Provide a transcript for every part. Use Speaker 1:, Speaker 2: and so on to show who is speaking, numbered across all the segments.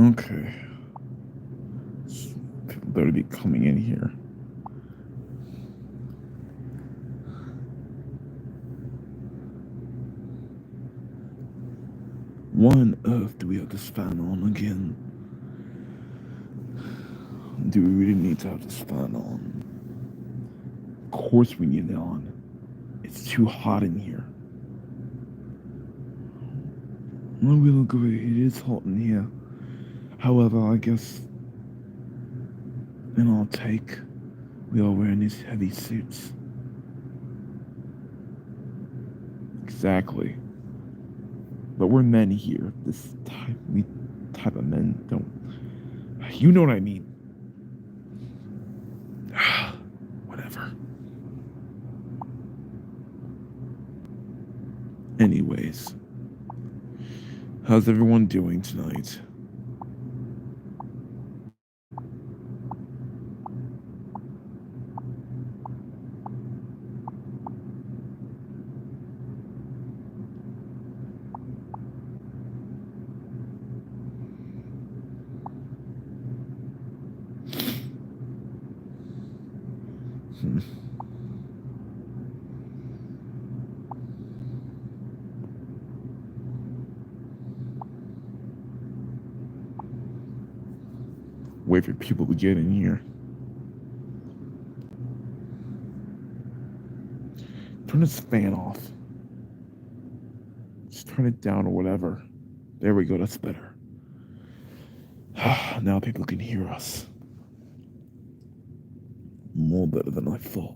Speaker 1: Okay. People better be coming in here. Why on earth do we have this fan on again? Do we really need to have this fan on? Of course we need it on. It's too hot in here. I will agree, it is hot in here. However, I guess in our take, we are wearing these heavy suits. Exactly. But we're men here. We type of men don't. You know what I mean. Whatever. Anyways, how's everyone doing tonight? Wait for people to get in here. Turn this fan off. Just turn it down or whatever. There we go, that's better. Now people can hear us. More better than I thought.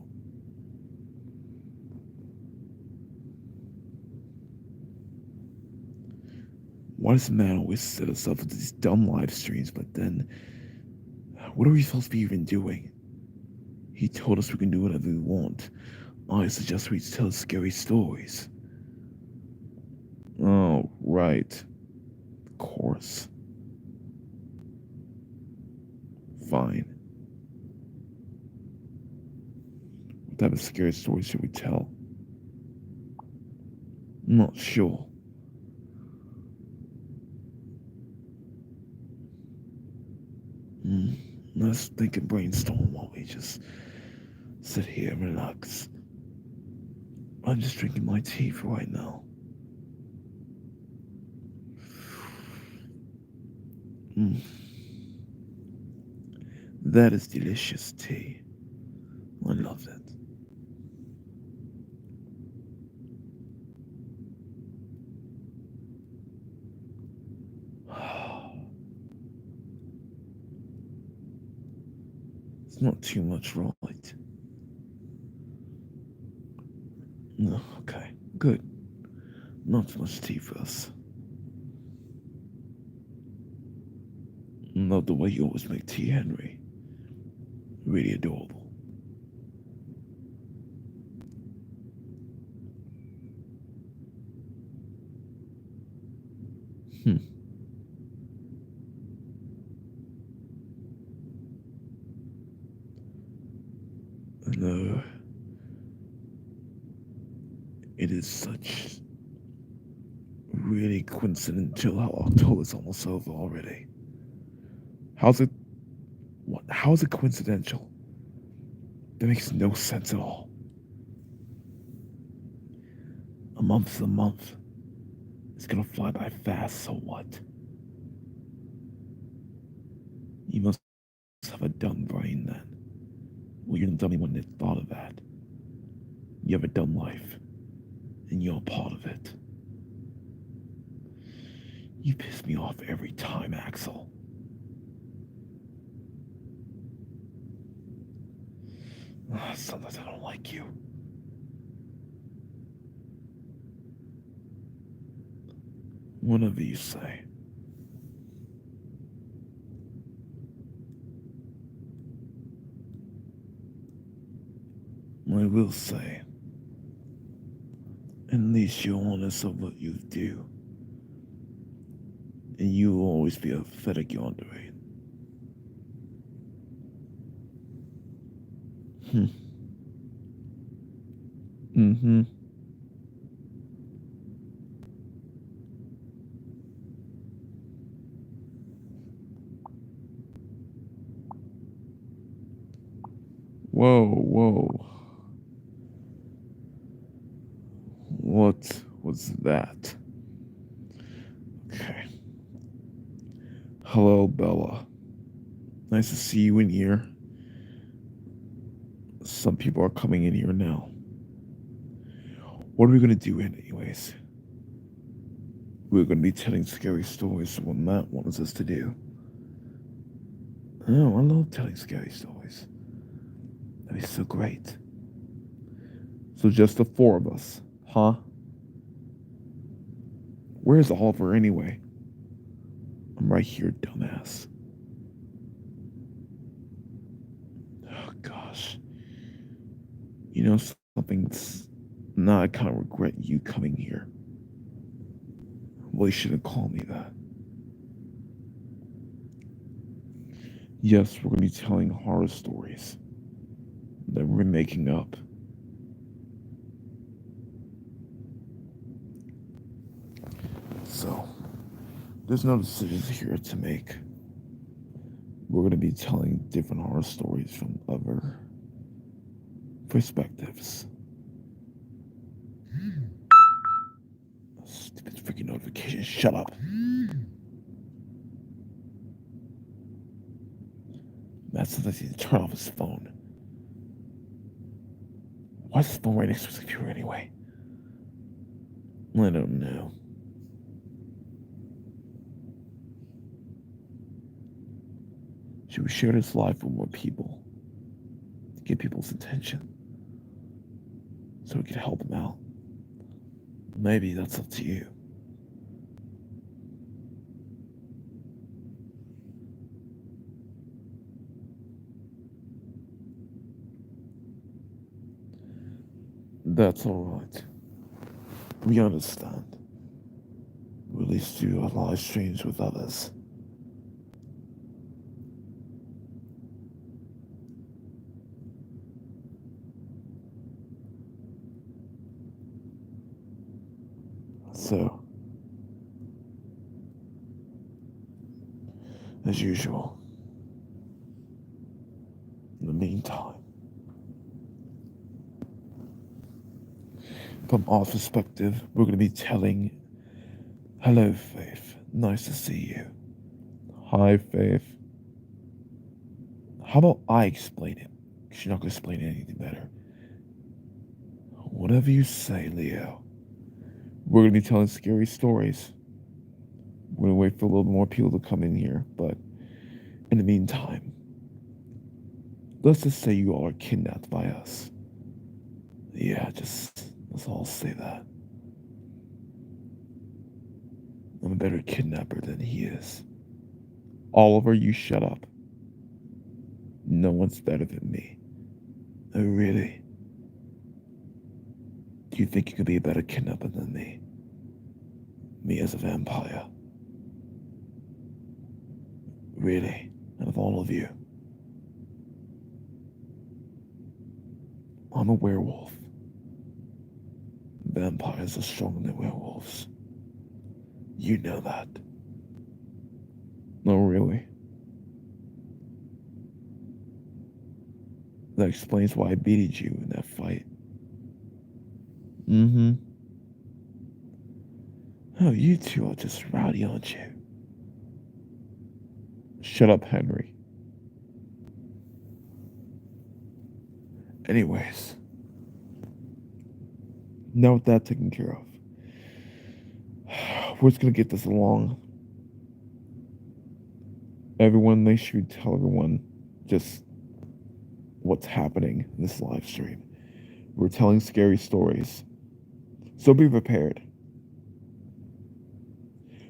Speaker 1: Why does man always set us up with these dumb live streams, but then what are we supposed to be even doing? He told us we can do whatever we want. I suggest we tell scary stories. Oh, right. Of course. Fine. What type of scary story should we tell? I'm not sure. Let's think and brainstorm while we just sit here and relax. I'm just drinking my tea for right now. That is delicious tea. I love it. It's not too much, right? No, okay, good. Not too much tea for us. Love the way you always make tea, Henry. Really adorable. No, it is such really coincidental how October's almost over already. How's it? What? How is it coincidental? That makes no sense at all. A month's a month. It's gonna fly by fast, so what? You must have a dumb brain then. Well, you're the dummy one that thought of that. You have a dumb life, and you're a part of it. You piss me off every time, Axel. Sometimes I don't like you. Whatever you say. I will say, at least you're honest of what you do. And you will always be a pathetic Yandere. Mm-hmm. Whoa. What was that? Okay. Hello, Bella. Nice to see you in here. Some people are coming in here now. What are we gonna do anyways? We're gonna be telling scary stories what Matt wants us to do. Oh, I love telling scary stories. That'd be so great. So just the four of us, huh? Where's Oliver anyway? I'm right here, dumbass. Oh gosh. You know something's now I kinda regret you coming here. Well, you shouldn't call me that. Yes, we're gonna be telling horror stories that we're making up. So there's no decisions here to make. We're going to be telling different horror stories from other perspectives. Stupid freaking notification. Shut up. Matt says I need to turn off his phone. Why is his phone right next to his computer anyway? I don't know. Should we share this live with more people to get people's attention so we can help them out? Maybe that's up to you. That's alright. We understand. We at least do our live streams with others. So, as usual, in the meantime, from our perspective, we're going to be telling, hello, Faith. Nice to see you. Hi, Faith. How about I explain it? Because you're not going to explain anything better. Whatever you say, Leo. We're going to be telling scary stories. We're going to wait for a little more people to come in here, but in the meantime, let's just say you all are kidnapped by us. Yeah, let's all say that. I'm a better kidnapper than he is. Oliver, you shut up. No one's better than me. Oh, really? Do you think you could be a better kidnapper than me? Me as a vampire? Really? Out of all of you? I'm a werewolf. Vampires are stronger than werewolves. You know that. Oh, really? That explains why I beated you in that fight. Mm-hmm. Oh, you two are just rowdy, aren't you? Shut up, Henry. Anyways, now with that taken care of, we're just gonna get this along. Everyone, make sure you tell everyone just what's happening in this live stream. We're telling scary stories, so be prepared.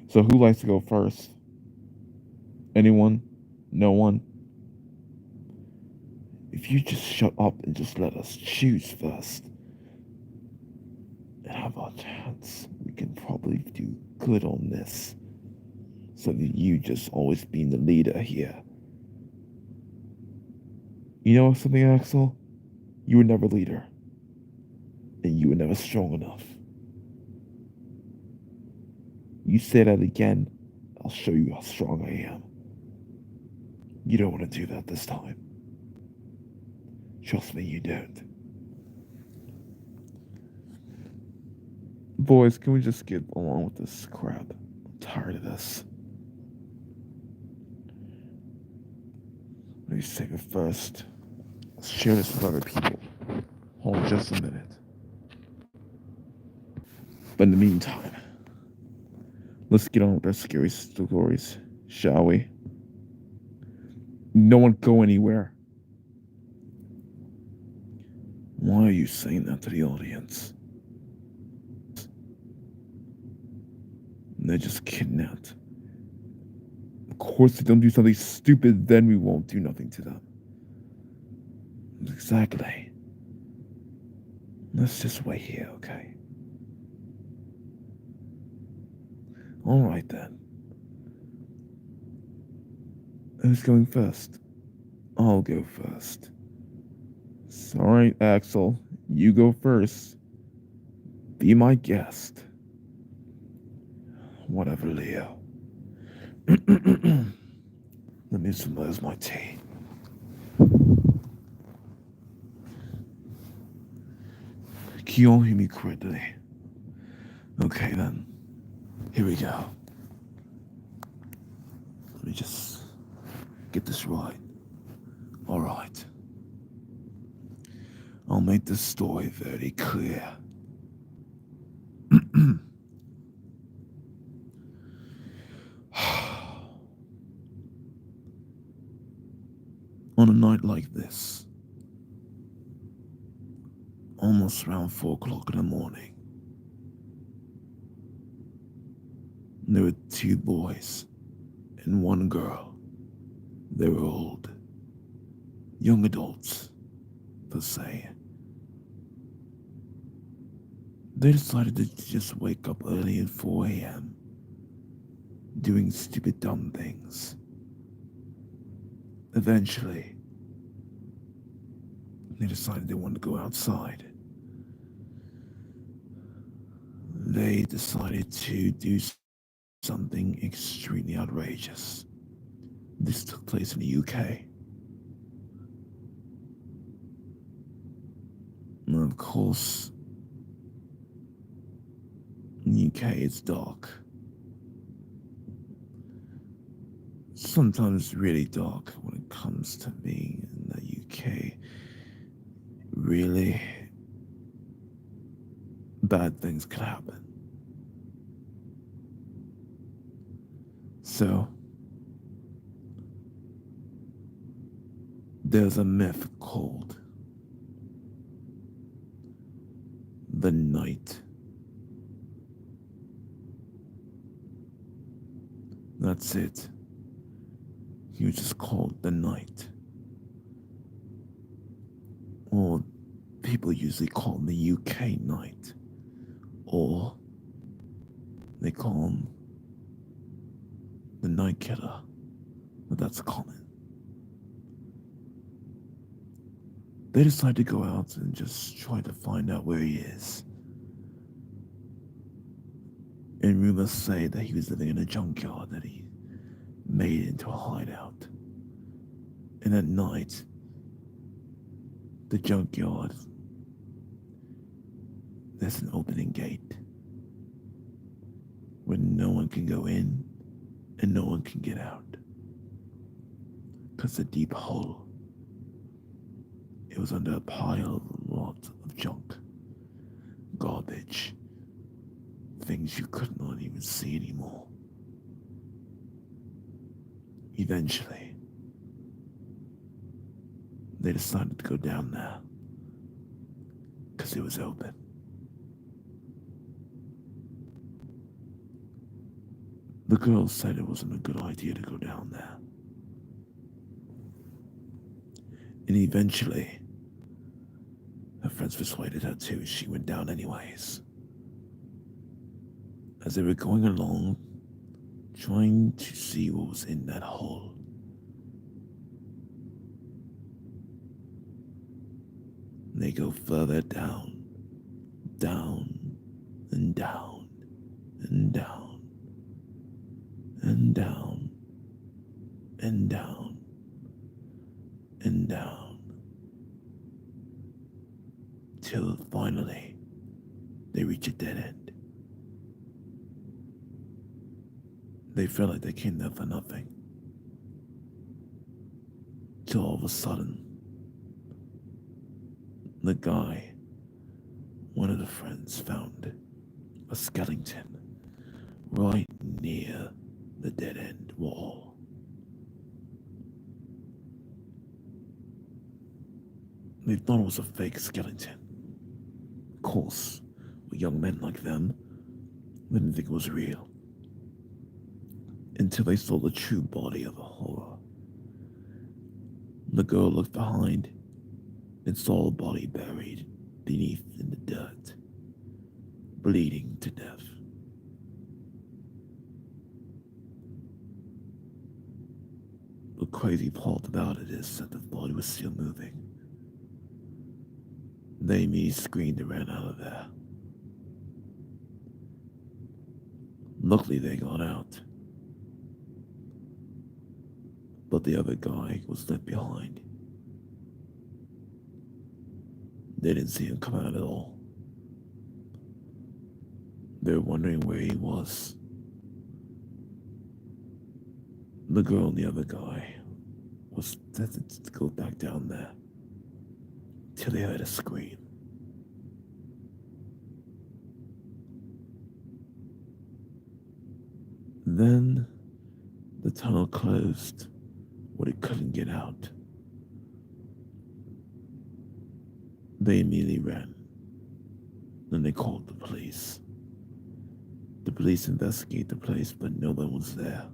Speaker 1: So who likes to go first? Anyone? No one? If you just shut up and just let us choose first and have our chance, we can probably do good on this. So that you just always being the leader here. You know something, Axel? You were never leader. And you were never strong enough. You say that again, I'll show you how strong I am. You don't want to do that this time. Trust me, you don't. Boys, can we just get along with this crap? I'm tired of this. Let me save it first. Let's share this with other people. Hold on just a minute. But in the meantime, let's get on with our scary stories, shall we? No one go anywhere. Why are you saying that to the audience? They're just kidnapped. Of course, they don't do something stupid, then we won't do nothing to them. Exactly. Let's just wait here, okay? Alright then. Who's going first? I'll go first. Alright, Axel. You go first. Be my guest. Whatever, Leo. Let me submerge my tea. Can you all hear me correctly? Okay then. Here we go. Let me just get this right. Alright. I'll make this story very clear. On a night like this, almost around 4 o'clock in the morning, there were 2 boys and 1 girl. They were old, young adults, per se. They decided to just wake up early at 4 a.m., doing stupid dumb things. Eventually, they decided they wanted to go outside. They decided to do something extremely outrageous. This took place in the UK. And of course, in the UK it's dark. Sometimes really dark when it comes to being in the UK. Really bad things could happen. So, there's a myth called the night. That's it. He was just called the night. Or people usually call him the UK night. Or they call him the night killer. But that's common. They decide to go out and just try to find out where he is. And rumors say that he was living in a junkyard that he made into a hideout. And at night, the junkyard, there's an opening gate where no one can go in and no one can get out. Because it's a deep hole. It was under a pile of lots of junk, garbage, things you could not even see anymore. Eventually, they decided to go down there because it was open. The girl said it wasn't a good idea to go down there. And eventually, her friends persuaded her to. She went down anyways. As they were going along, trying to see what was in that hole, they go further down, down, and down, and down, and down, and down, and down, Till finally, they reach a dead end. They felt like they came there for nothing. Till all of a sudden, the guy, one of the friends, found a skeleton right near the dead end wall. They thought it was a fake skeleton. Of course, with young men like them, they didn't think it was real. Until they saw the true body of the horror. The girl looked behind and saw the body buried beneath in the dirt, bleeding to death. The crazy part about it is that the body was still moving. They immediately screamed and ran out of there. Luckily, they got out. But the other guy was left behind. They didn't see him come out at all. They were wondering where he was. The girl and the other guy was destined to go back down there till they heard a scream. Then the tunnel closed where they couldn't get out. They immediately ran. Then they called the police. The police investigated the place, but no one was there.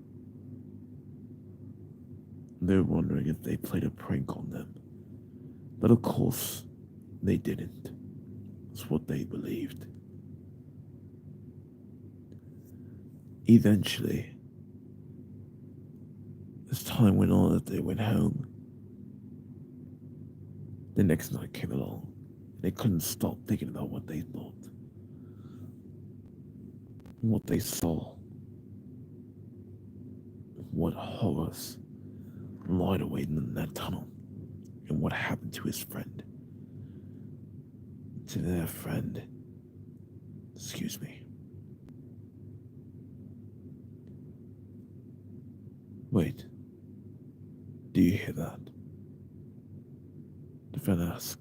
Speaker 1: They were wondering if they played a prank on them. But of course, they didn't. It's what they believed. Eventually, as time went on, they went home. The next night came along. They couldn't stop thinking about what they thought, what they saw, what horrors lied away in that tunnel, and what happened to his friend. To their friend. Excuse me. Wait. Do you hear that? The friend asked.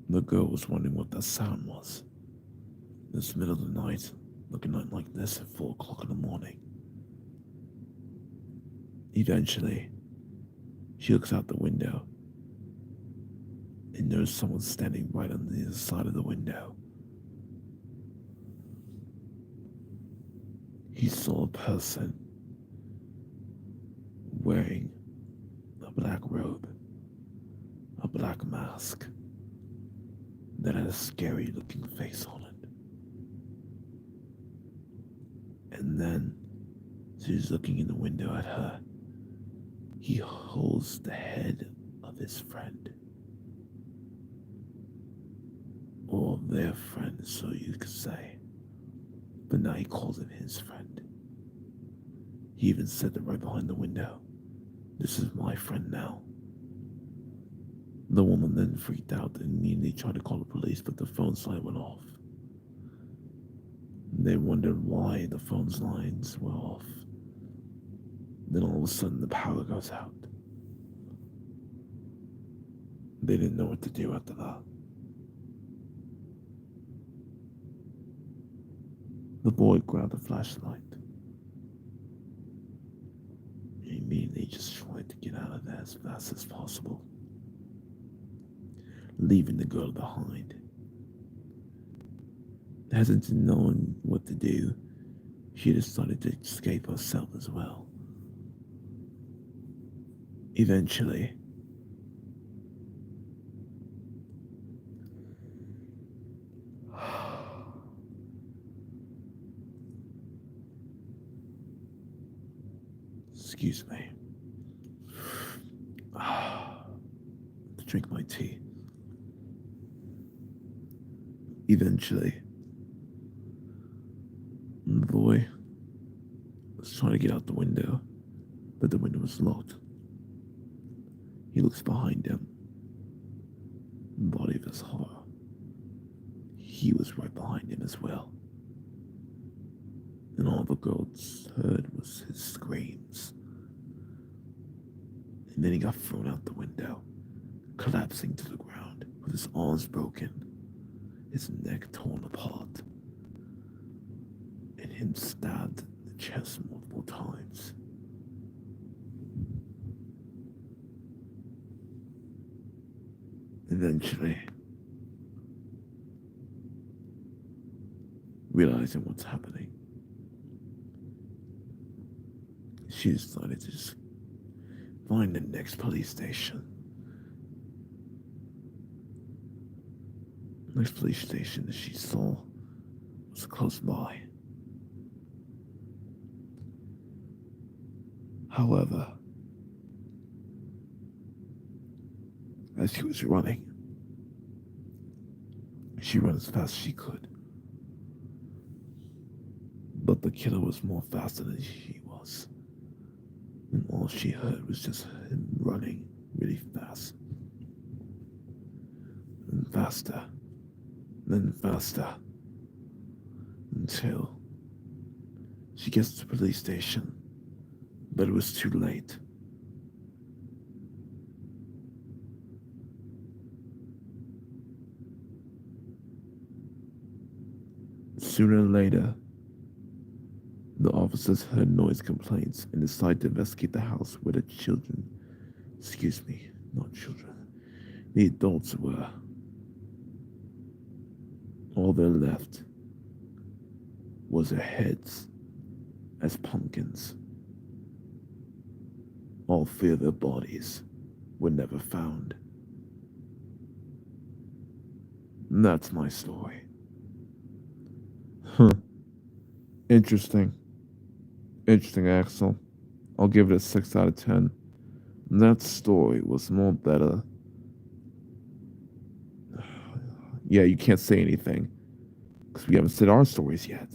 Speaker 1: The girl was wondering what that sound was. In the middle of the night, looking out like this at 4 o'clock in the morning. Eventually, she looks out the window and noticed someone standing right on the other side of the window. He saw a person wearing a black robe, a black mask that had a scary looking face on it. And then, as he's looking in the window at her, he holds the head of his friend. Or their friend, so you could say. But now he calls him his friend. He even said that right behind the window. This is my friend now. The woman then freaked out and immediately tried to call the police, but the phone line went off. They wondered why the phone lines were off. Then all of a sudden the power goes out. They didn't know what to do after that. The boy grabbed a flashlight. He immediately just tried to get out of there as fast as possible, leaving the girl behind. Hesitant knowing what to do, she decided to escape herself as well. Eventually, excuse me, to drink my tea. Eventually, the boy was trying to get out the window, but the window was locked. He looks behind him body of his horror, he was right behind him as well. And all the girls heard was his screams. And then he got thrown out the window, collapsing to the ground with his arms broken, his neck torn apart, and him stabbed in the chest multiple times. Eventually, realizing what's happening, she decided to just find the next police station. The next police station that she saw was close by. However, as she was running, she ran as fast as she could. But the killer was more faster than she was. And all she heard was just him running really fast. And faster. Then faster. Until she gets to the police station. But it was too late. Sooner or later, the officers heard noise complaints and decided to investigate the house where the children, excuse me, not children, the adults were. All there left was their heads as pumpkins. All three of their bodies were never found. And that's my story. Huh. Interesting. Interesting, Axel. I'll give it a 6 out of 10. That story was more better. Yeah, you can't say anything, because we haven't said our stories yet.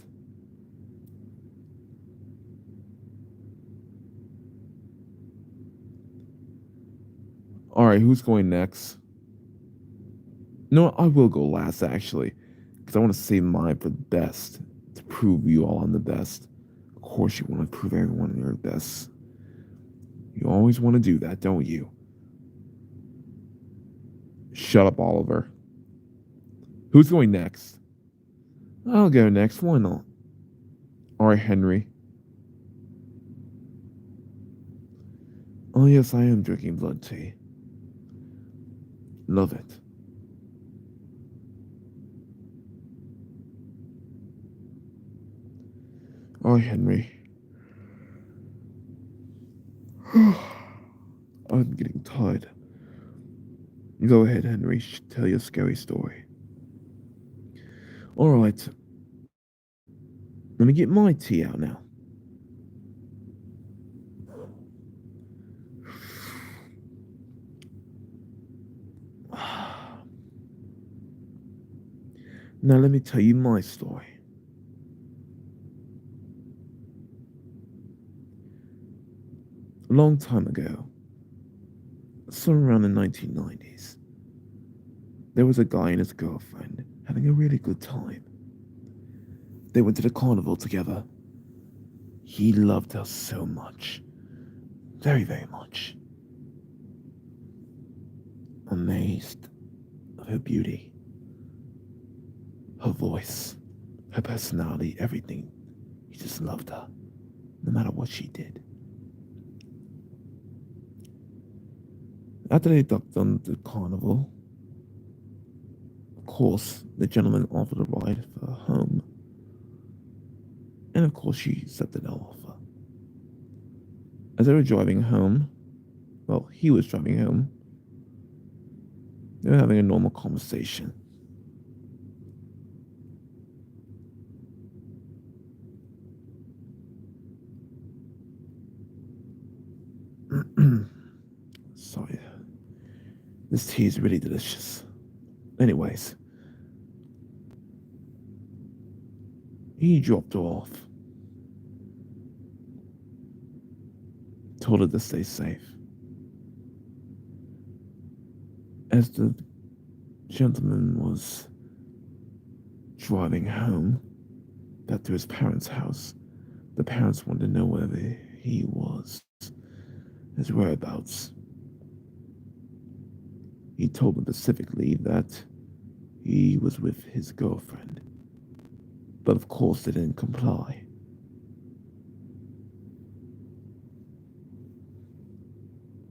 Speaker 1: Alright, who's going next? No, I will go last, actually, because I want to save mine for the best, to prove you all I'm the best. Of course you want to prove everyone you're the best. You always want to do that, don't you? Shut up, Oliver. Who's going next? I'll go next, why not? Alright, Henry. Oh yes, I am drinking blood tea. Love it. Alright, Henry. I'm getting tired. Go ahead, Henry. Tell your scary story. Alright. Let me get my tea out now. Now let me tell you my story. A long time ago, somewhere around the 1990s, there was a guy and his girlfriend having a really good time. They went to the carnival together. He loved her so much. Very, very much. Amazed of her beauty, her voice, her personality, everything. He just loved her, no matter what she did. After they ducked on the carnival, of course, the gentleman offered a ride for her home. And of course, she accepted that offer. As they were driving home, well, he was driving home, they were having a normal conversation. Sorry. This tea is really delicious. Anyways, he dropped her off. Told her to stay safe. As the gentleman was driving home back to his parents' house. The parents wanted to know where he was, his whereabouts. He told them specifically that he was with his girlfriend, but of course they didn't comply.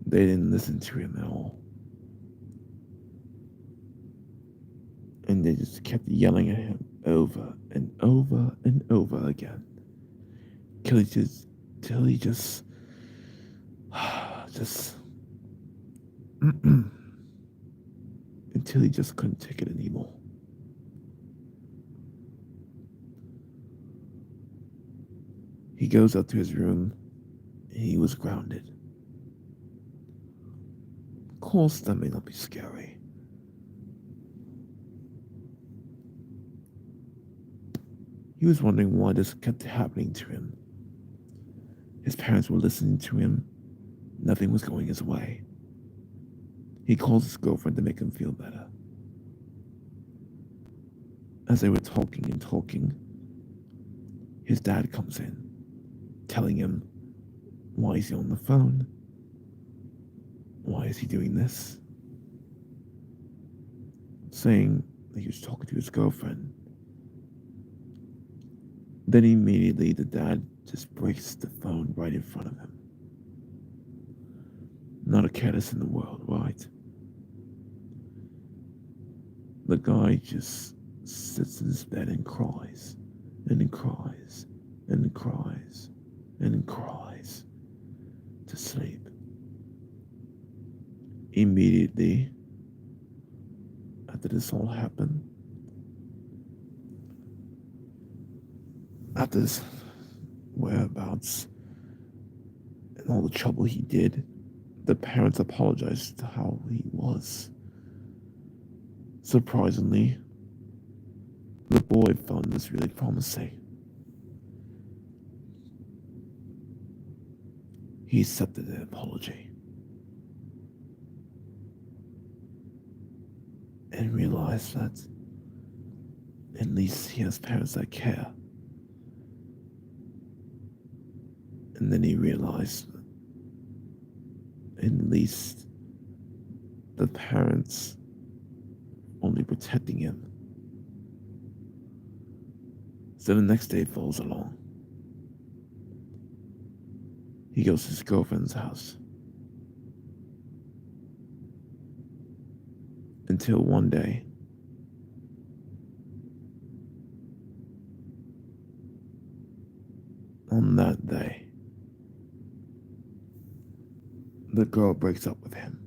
Speaker 1: They didn't listen to him at all. And they just kept yelling at him over and over and over again. Till he just until he just couldn't take it anymore. He goes up to his room. He was grounded. Of course, that may not be scary. He was wondering why this kept happening to him. His parents were listening to him. Nothing was going his way. He calls his girlfriend to make him feel better. As they were talking and talking, his dad comes in, telling him, why is he on the phone? Why is he doing this? Saying that he was talking to his girlfriend. Then immediately the dad just breaks the phone right in front of him. Not a careless in the world, right? The guy just sits in his bed and cries, and then cries, and then cries, and then cries to sleep. Immediately after this all happened, after his whereabouts and all the trouble he did, the parents apologized to how he was. Surprisingly, the boy found this really promising. He accepted the apology and realized that at least he has parents that care. And then he realized at least the parents only protecting him. So the next day falls along. He goes to his girlfriend's house. Until one day, on that day, the girl breaks up with him.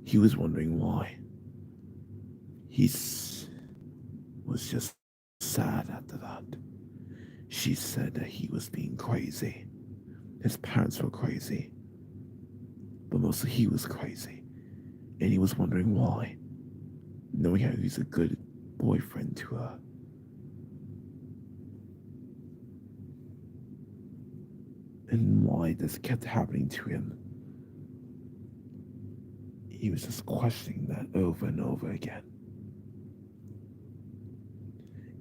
Speaker 1: He was wondering why. He was just sad after that. She said that he was being crazy. His parents were crazy. But mostly he was crazy. And he was wondering why. Knowing how he's a good boyfriend to her. And why this kept happening to him. He was just questioning that over and over again.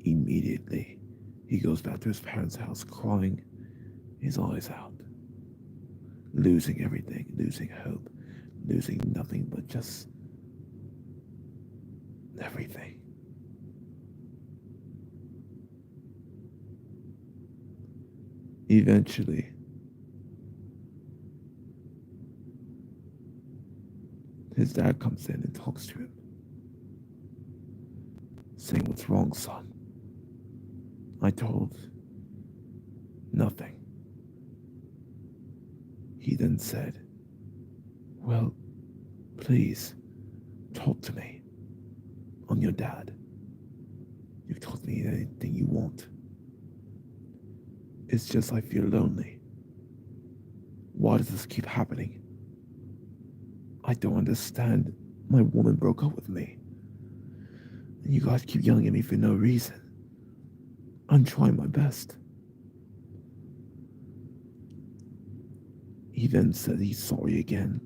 Speaker 1: Immediately, he goes back to his parents' house crying his eyes out. Losing everything, losing hope, losing nothing but just everything. Eventually, his dad comes in and talks to him, saying, "What's wrong, son?" I told nothing. He then said, "Well, please, talk to me. I'm your dad. You've told me anything you want. It's just I feel lonely. Why does this keep happening? I don't understand. My woman broke up with me. And you guys keep yelling at me for no reason. I'm trying my best." He then said he's sorry again.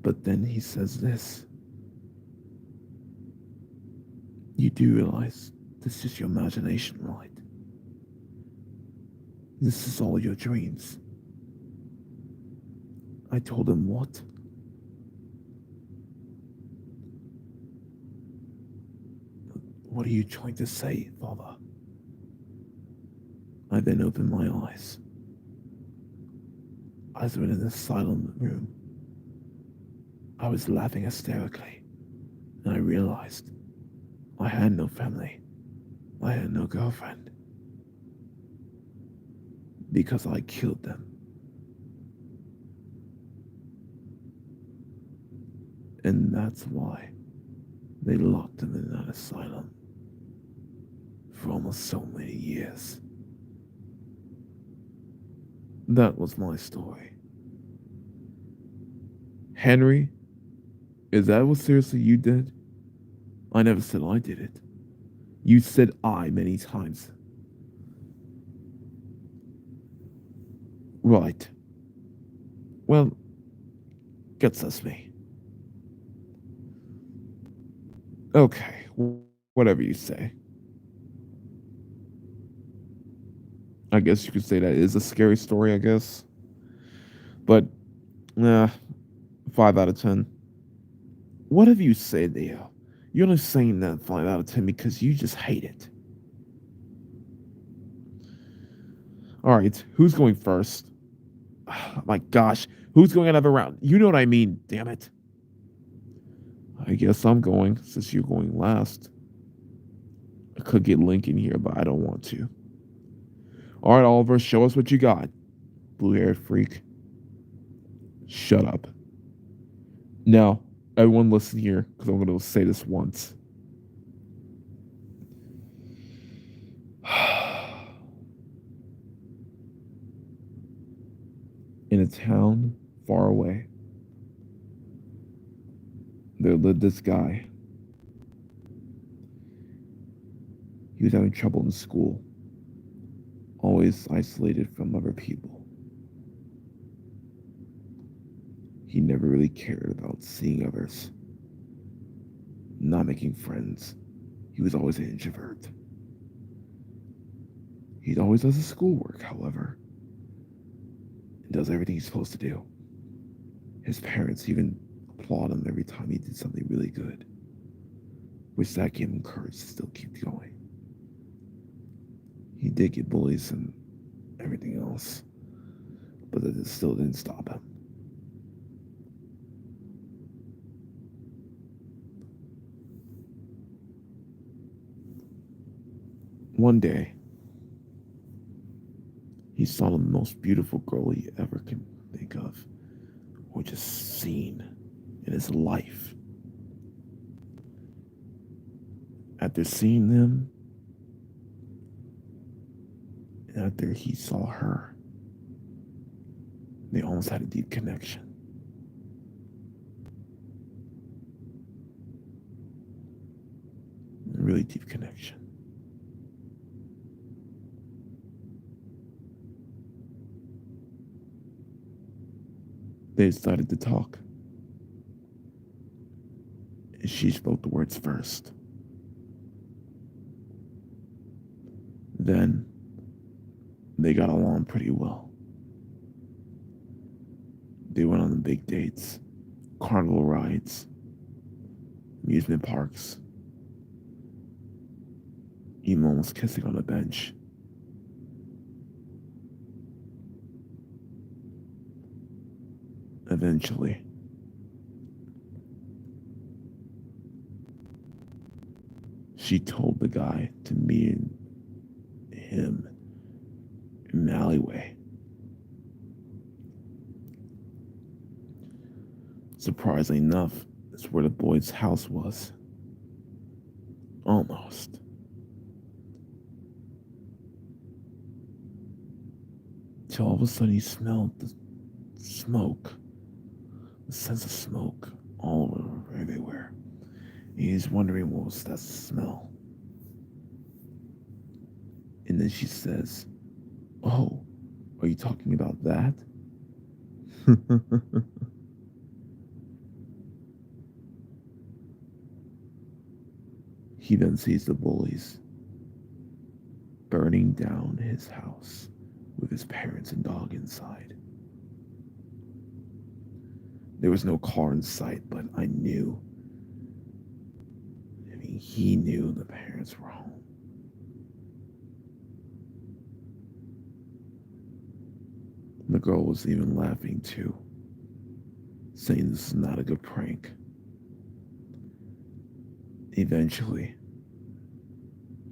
Speaker 1: But then he says this. You do realize this is your imagination, right? This is all your dreams. I told him, what? What are you trying to say, Father? I then opened my eyes. I was in an asylum room. I was laughing hysterically, and I realized I had no family. I had no girlfriend. Because I killed them. And that's why they locked him in that asylum for almost so many years. That was my story. Henry, is that what seriously you did? I never said I did it. You said I many times. Right. Well, gets us me. Okay, whatever you say. I guess you could say that is a scary story, I guess. But, nah, 5 out of 10. What have you said, Leo? You're only saying that 5 out of 10 because you just hate it. Alright, who's going first? Oh my gosh, who's going another round? You know what I mean, damn it. I guess I'm going, since you're going last. I could get Link in here, but I don't want to. Alright, Oliver, show us what you got. Blue-haired freak. Shut up. Now, everyone listen here, because I'm going to say this once. In a town far away, there lived this guy. He was having trouble in school, always isolated from other people. He never really cared about seeing others, not making friends. He was always an introvert. He always does his schoolwork, however, and does everything he's supposed to do. His parents even applaud him every time he did something really good, which that gave him courage to still keep going. He did get bullies and everything else, but it still didn't stop him. One day, he saw the most beautiful girl he ever can think of, or just seen in his life. After seeing them, and after he saw her, they almost had a deep connection. A really deep connection. They started to talk. And she spoke the words first. Then, they got along pretty well. They went on the big dates, carnival rides, amusement parks, even almost kissing on a bench. Eventually, she told the guy to meet him in an alleyway. Surprisingly enough, it's where the boy's house was. Almost. Till all of a sudden he smelled the smoke. The sense of smoke all over everywhere. He's wondering what was that smell. And then she says, "Oh, are you talking about that?" He then sees the bullies burning down his house with his parents and dog inside. There was no car in sight, but I knew. I mean, he knew the parents were home. The girl was even laughing too, saying this is not a good prank. Eventually,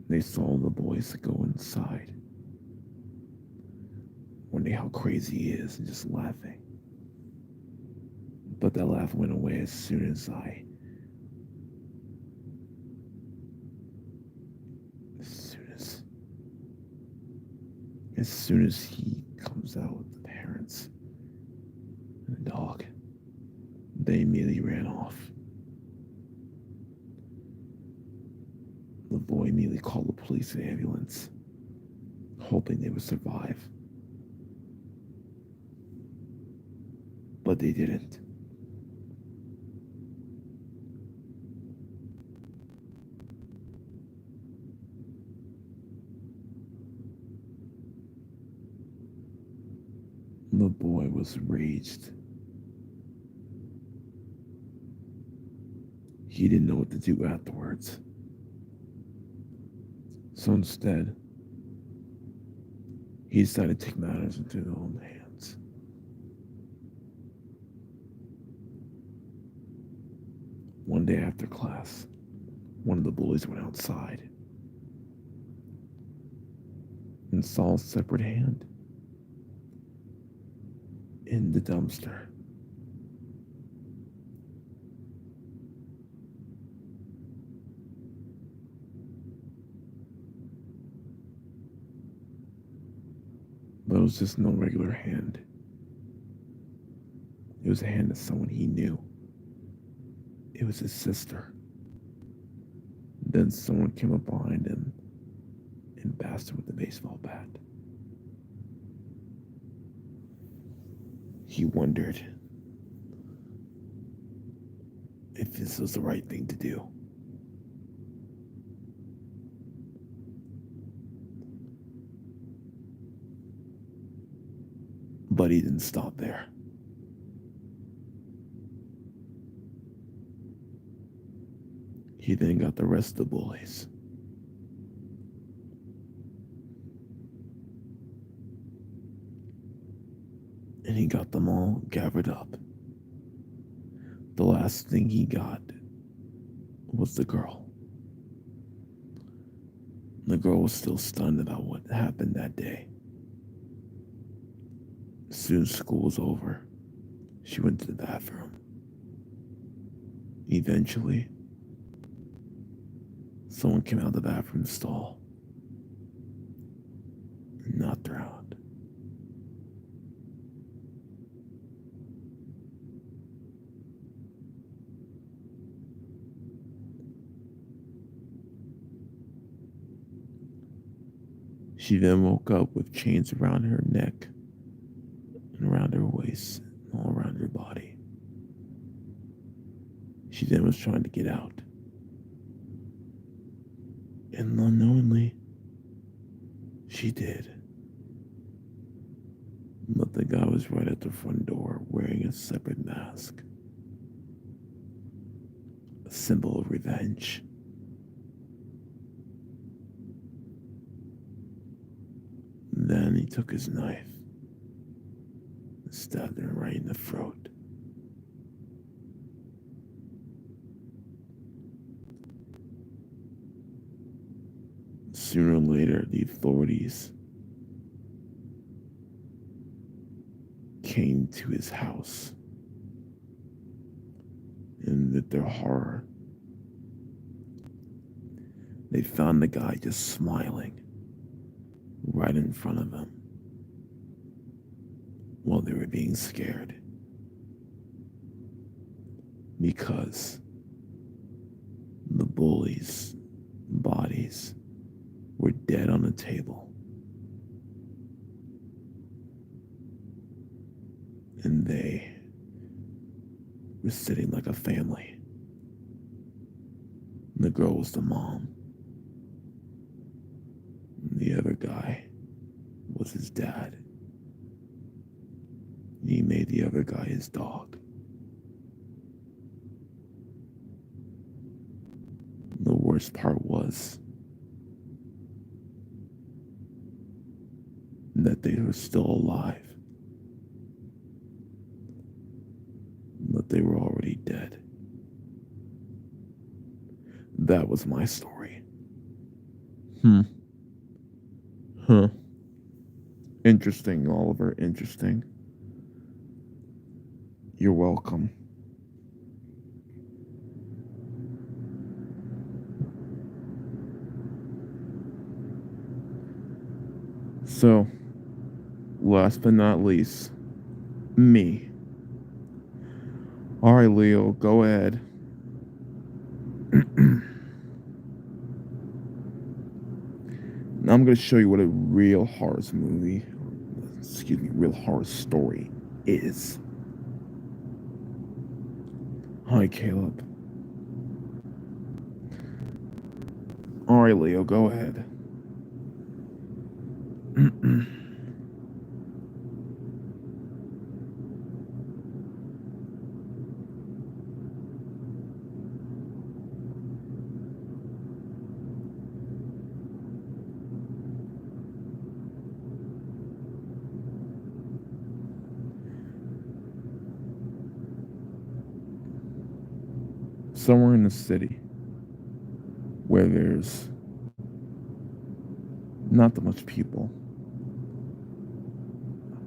Speaker 1: they saw the boys go inside, wondering how crazy he is and just laughing. But that laugh went away as soon as as soon as he comes out with the parents and the dog. They immediately ran off. The boy immediately called the police and ambulance, hoping they would survive. But they didn't. The boy was raged. He didn't know what to do afterwards. So instead, he decided to take matters into his own hands. One day after class, one of the bullies went outside and saw a separate hand in the dumpster. But it was just no regular hand. It was a hand of someone he knew. It was his sister. Then someone came up behind him and bashed him with a baseball bat. He wondered if this was the right thing to do. But he didn't stop there. He then got the rest of the bullies. And he got them all gathered up. The last thing he got was the girl. The girl was still stunned about what happened that day. As soon as school was over, she went to the bathroom. Eventually, someone came out of the bathroom stall and knocked her out. She then woke up with chains around her neck and around her waist and all around her body. She then was trying to get out. And unknowingly, she did. But the guy was right at the front door wearing a separate mask. A symbol of revenge. Then he took his knife and stabbed her right in the throat. Sooner or later, the authorities came to his house, and with their horror, they found the guy just smiling right in front of them while they were being scared, because the bullies' bodies were dead on the table, and they were sitting like a family. The girl was the mom. The other guy was his dad. He made the other guy his dog. The worst part was that they were still alive, but they were already dead. That was my story. Huh. Interesting, Oliver. Interesting. You're welcome. So, last but not least, me. Alright, Leo, go ahead. Now I'm going to show you what a real horror movie, real horror story is. Hi, Caleb. Alright, Leo, go ahead. Somewhere in the city where there's not that much people.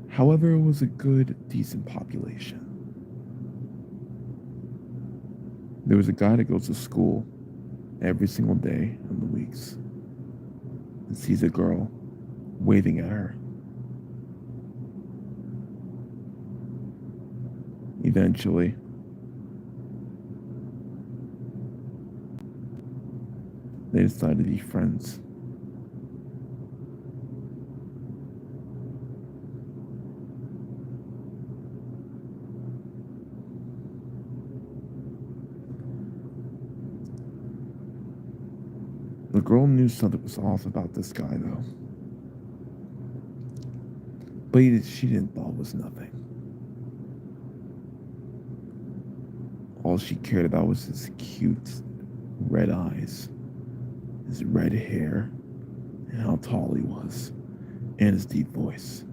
Speaker 1: However, it was a good, decent population. There was a guy that goes to school every single day in the weeks and sees a girl waving at her. Eventually, they decided to be friends. The girl knew something was off about this guy, though. But she didn't thought it was nothing. All she cared about was his cute red eyes, his red hair, and how tall he was, and his deep voice.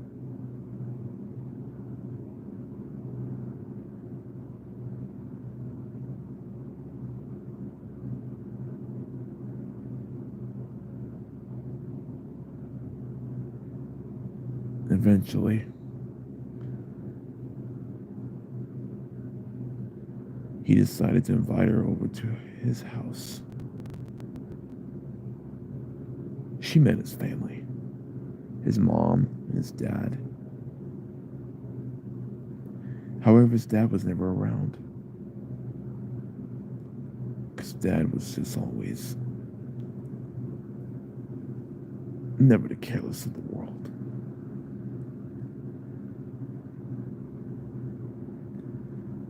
Speaker 1: Eventually, he decided to invite her over to his house. She met his family, his mom and his dad. However, his dad was never around, because dad was just always never the careless of the world.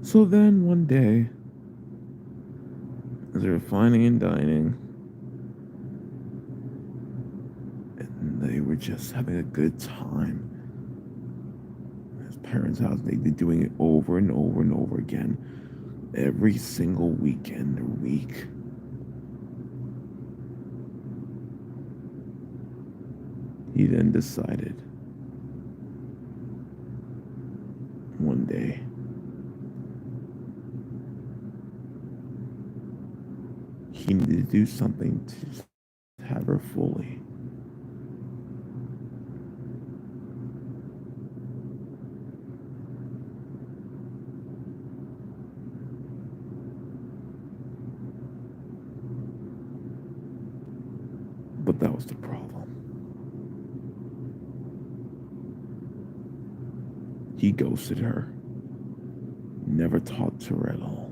Speaker 1: So then one day, as they were fining and dining, and they were just having a good time at his parents' house, they'd be doing it over and over and over again, every single weekend or week. He then decided one day he needed to do something to have her fully. But that was the problem. He ghosted her, never talked to her at all,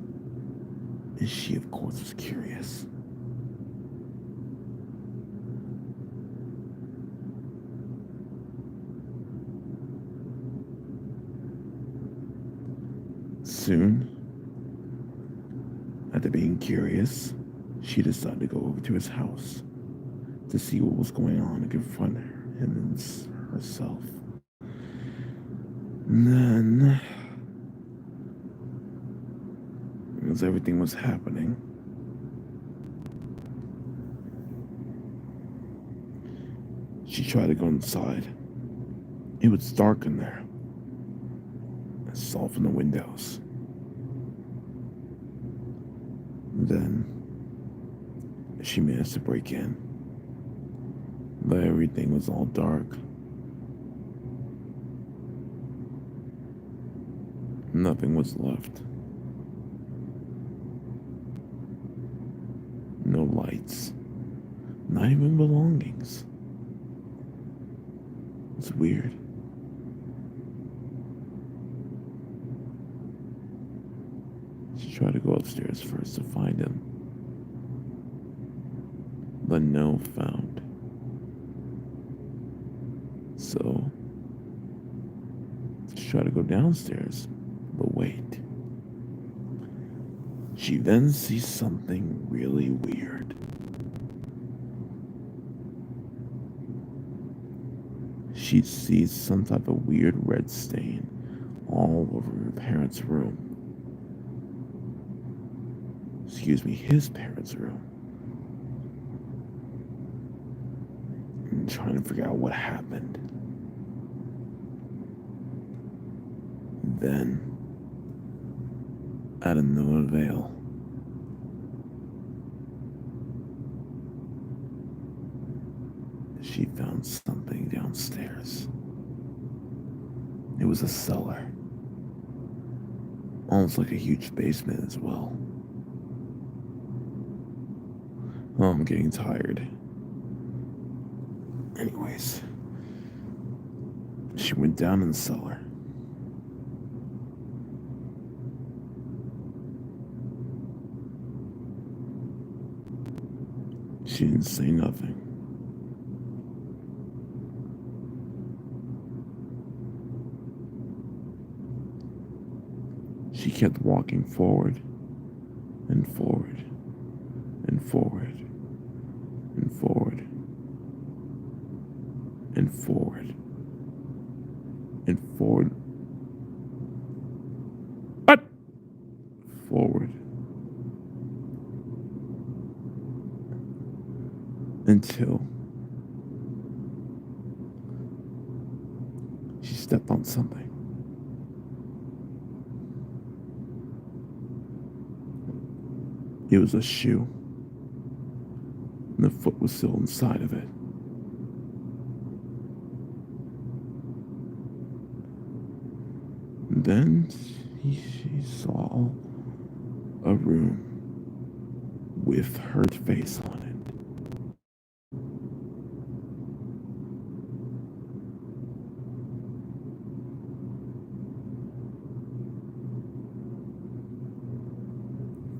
Speaker 1: and she, of course, was curious. Soon, after being curious, She decided to go over to his house to see what was going on and confront him and herself. And then, as everything was happening, she tried to go inside. It was dark in there. I saw from the windows. Then, she managed to break in. But everything was all dark. Nothing was left. No lights. Not even belongings. It's weird. She tried to go upstairs first to find him. But no found. So, she tried to go downstairs. But wait. She then sees something really weird. She sees some type of weird red stain all over her parents' room. Excuse me, his parents' room. I'm trying to figure out what happened. Then, out of no avail, she found something downstairs. It was a cellar. Almost like a huge basement as well. Oh, I'm getting tired. Anyways, she went down in the cellar. She didn't say nothing. She kept walking forward and forward and forward and forward and forward and forward. What? Forward. Until she stepped on something. It was a shoe, and the foot was still inside of it. And then she saw a room with her face on it.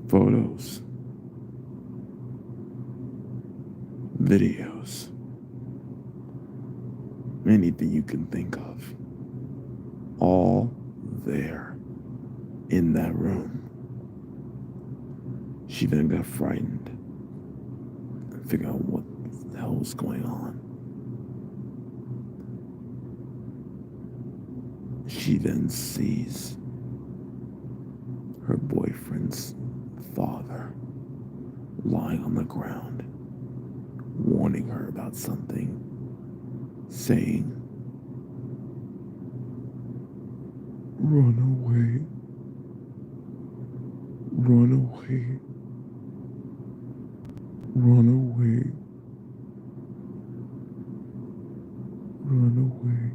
Speaker 1: Photos, videos, anything you can think of, all there in that room. She then got frightened and figured out what the hell was going on. She then sees her boyfriend's father lying on the ground, warning her about something, saying, "Run away, run away, run away, run away."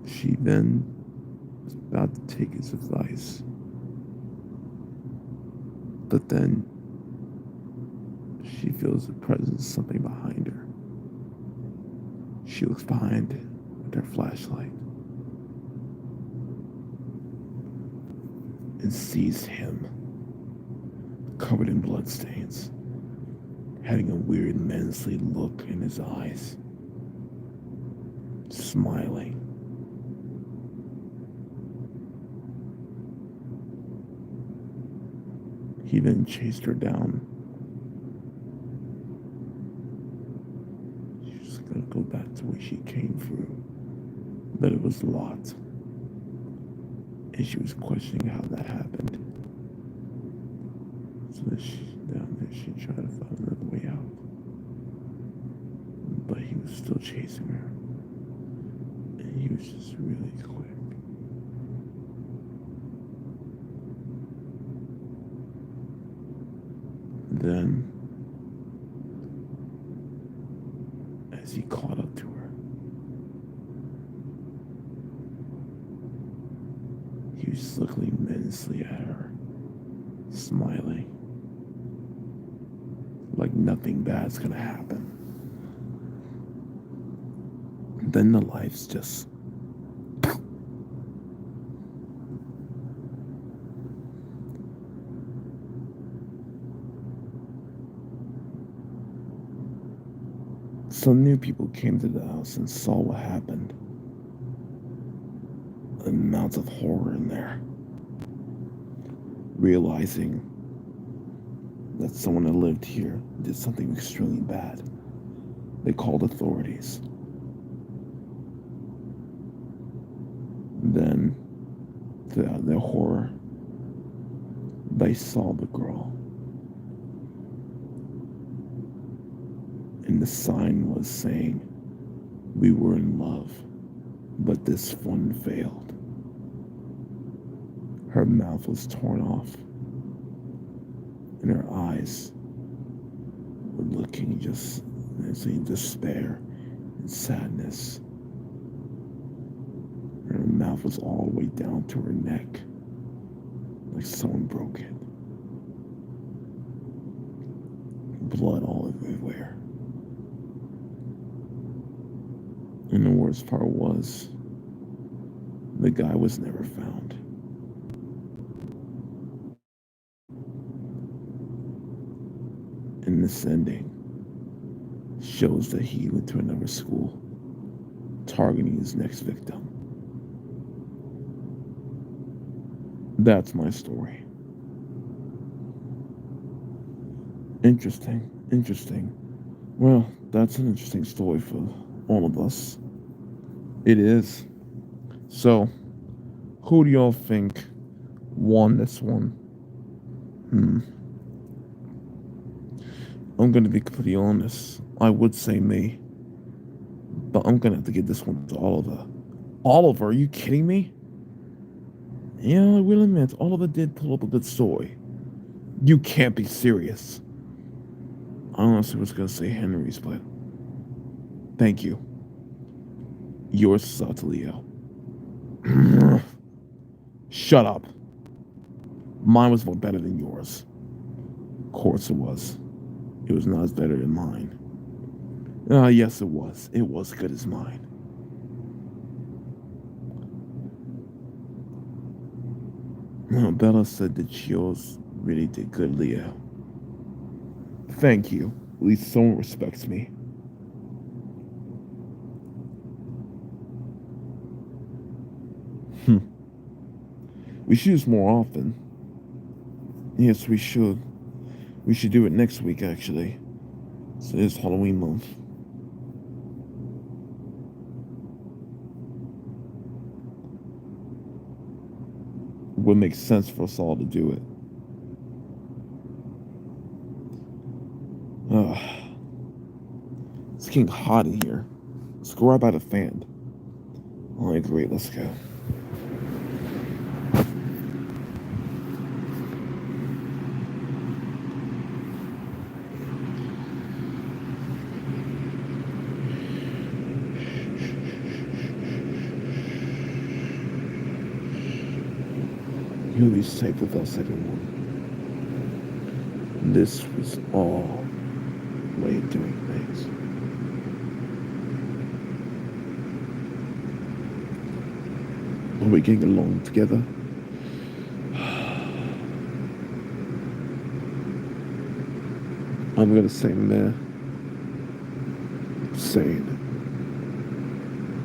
Speaker 1: She then was about to take his advice, but then she feels the presence of something behind her. She looks behind with her flashlight and sees him covered in bloodstains, having a weird menacing look in his eyes, smiling. He then chased her down. She was gonna go back to where she came through, but it was locked. And she was questioning how that happened. So then down there, she tried to find another way out. But he was still chasing her. And he was just really quick. Then, as he caught up to her, he was looking menacingly at her, smiling, like nothing bad's gonna happen. Then the lights just some new people came to the house and saw what happened. Amounts of horror in there. Realizing that someone that lived here did something extremely bad, they called authorities. Then, to their horror, they saw the girl. And the sign was saying, "We were in love, but this one failed." Her mouth was torn off, and her eyes were looking just in despair and sadness. And her mouth was all the way down to her neck, like someone broke it. Blood all everywhere. And the worst part was, the guy was never found. And this ending shows that he went to another school, targeting his next victim. That's my story. Interesting, interesting. Well, that's an interesting story for all of us. It is. So, who do y'all think won this one? I'm gonna be completely honest. I would say me. But I'm gonna have to give this one to Oliver. Oliver, are you kidding me? Yeah, I will admit, Oliver did pull up a good story. You can't be serious. I honestly was gonna say Henry's, but thank you. Yours sucked, Leo. Shut up. Mine was more better than yours. Of course it was. It was not as better than mine. Yes it was. It was good as mine. Bella said that yours really did good, Leo. Thank you. At least someone respects me. We should do this more often. Yes, we should. We should do it next week, actually. So it's Halloween month. It would make sense for us all to do it. It's getting hot in here. Let's go right by the fan. Alright, great, let's go. You'll be safe with us, everyone. This was all way of doing things. Are we getting along together? I'm gonna say meh. Sane.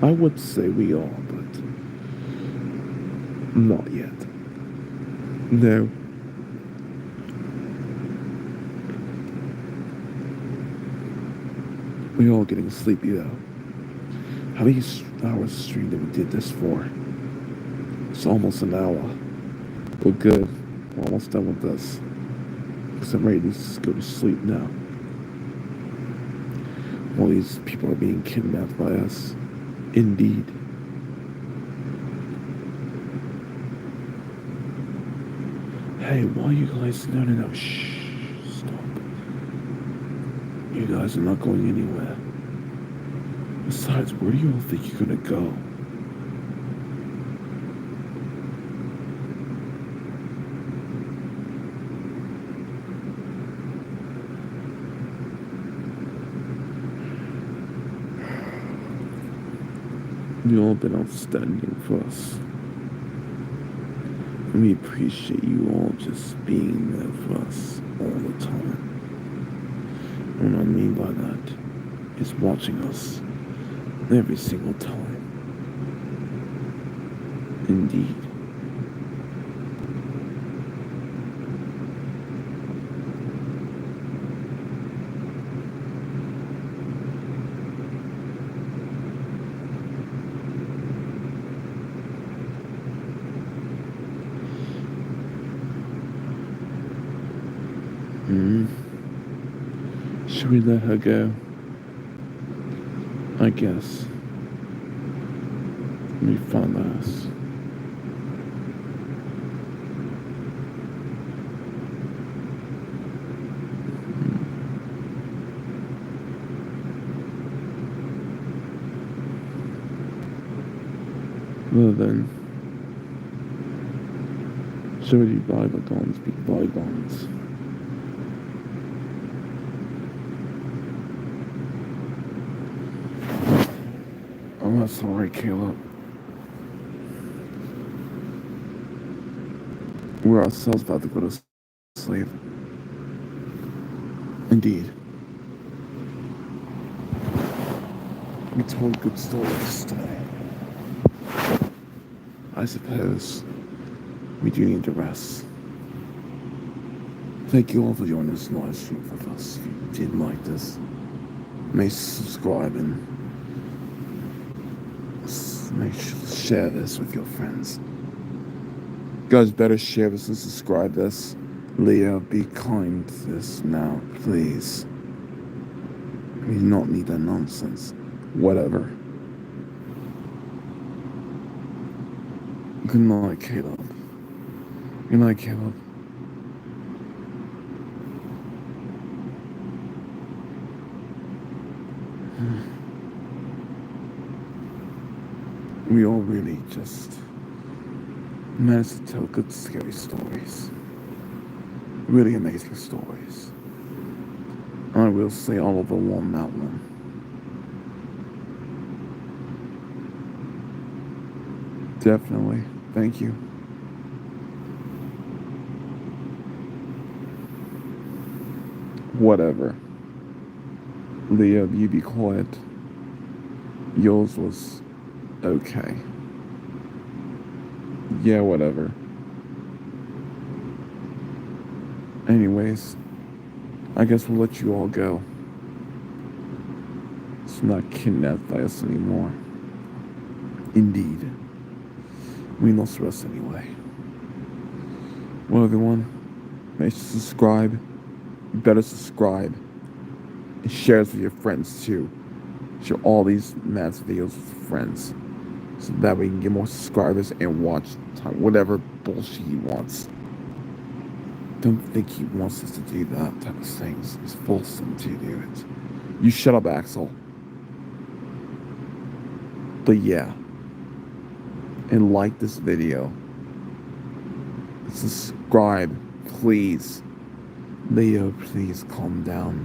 Speaker 1: I would say we are, but not yet. No. We all getting sleepy though. How many hours stream that we did this for? It's almost an hour. We're good. We're almost done with this. Because I'm ready to just go to sleep now. All these people are being kidnapped by us. Indeed. Hey, why are you guys... No. Shh. Stop. You guys are not going anywhere. Besides, where do you all think you're gonna go? You all been outstanding for us. And we appreciate you all just being there for us all the time. And what I mean by that is watching us every single time. Indeed. Should we let her go? I guess. Let me find the house. Well then, should we bygones be bygones? Oh, that's alright, Caleb. We're ourselves about to go to sleep. Indeed. We told good stories today. I suppose we do need to rest. Thank you all for joining this live stream with us. If you did like this, make subscribe and make sure to share this with your friends. You guys better share this and subscribe this. Leah, be kind to this now, please. We do not need that nonsense. Whatever. Good night, Caleb. Good night, Caleb. We all really just managed to tell good, scary stories. Really amazing stories. I will say Oliver won that one. Definitely. Thank you. Whatever. Leah, you be quiet. Yours was okay. Yeah, whatever. Anyways, I guess we'll let you all go. It's not kidnapped by us anymore. Indeed. We must rest anyway. Well, everyone, make sure to subscribe. You better subscribe. And share this with your friends, too. Share all these Matt's videos with friends. So that way we can get more subscribers and watch time, whatever bullshit he wants. Don't think he wants us to do that type of things. He's forced them to do it. You shut up, Axel. But yeah. And like this video. Subscribe, please. Leo, please calm down.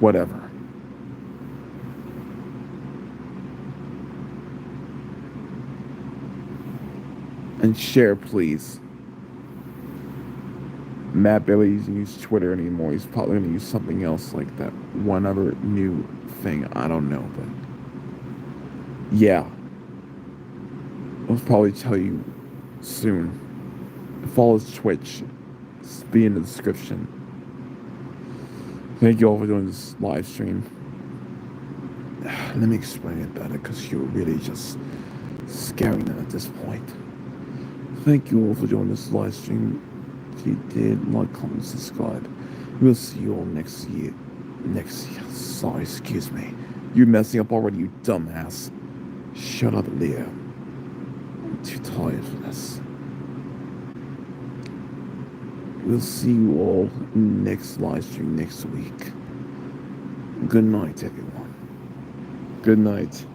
Speaker 1: Whatever. And share, please. Matt barely doesn't use Twitter anymore. He's probably going to use something else like that. One other new thing. I don't know, but yeah. I'll probably tell you soon. Follow his Twitch. It's be in the description. Thank you all for doing this live stream. Let me explain it better, because you're really just scaring them at this point. Thank you all for joining this live stream. If you did, like, comment, subscribe. We'll see you all next year. Sorry, excuse me. You're messing up already, you dumbass. Shut up, Leo. I'm too tired for this. We'll see you all next live stream next week. Good night, everyone. Good night.